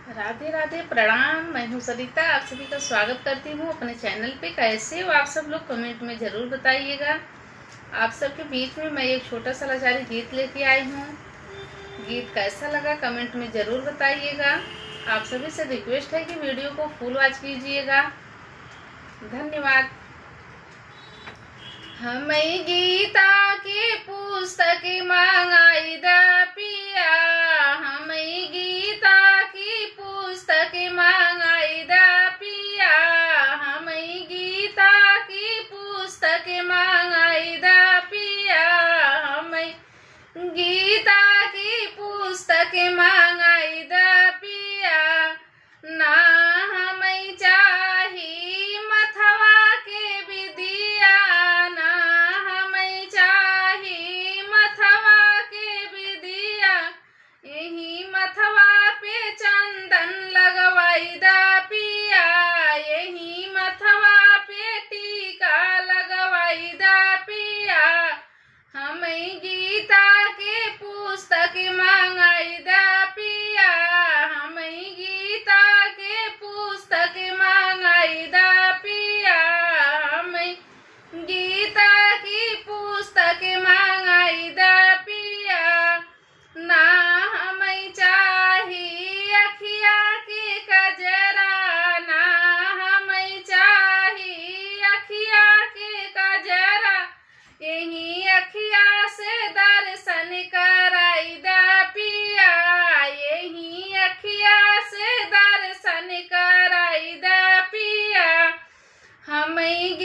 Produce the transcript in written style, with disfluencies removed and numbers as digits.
राधे राधे, प्रणाम। मैं हूँ सरिता, आप सभी का स्वागत करती हूँ अपने चैनल पे। कैसे हो आप सब लोग, कमेंट में ज़रूर बताइएगा। आप सबके बीच में मैं एक छोटा सा लाचारी गीत लेके आई हूँ। गीत कैसा लगा कमेंट में ज़रूर बताइएगा। आप सभी से रिक्वेस्ट है कि वीडियो को फुल वॉच कीजिएगा। धन्यवाद। हमें गीता की पुस्तक मंगाई दा पिया, हमें गीता की पुस्तक मंगाई दा पिया, हमें गीता की पुस्तक मंगाई दा पिया, हमें गीता की पुस्तक मंगाई दा पिया। ना हमें चाही मथवा के विदिया, ना हमें चाही मथवा के विदिया, यही मथवा पे चंदन लगवाई दा पिया, यही मथवा पे टीका लगवाई दा पिया। हमें गीता के पुस्तक मंगाई दा पिया, हमें गीता के पुस्तक मंगाई दा पिया, हमें गीता की पुस्तक मंगाई दा पिया। ना हमें चाही अखिया के कजरा, ना हमें चाही अखिया के कजरा, यही अखिया से दर्शन कराई दा पिया, यही अखिया से दर्शन कराई दा पिया। हमें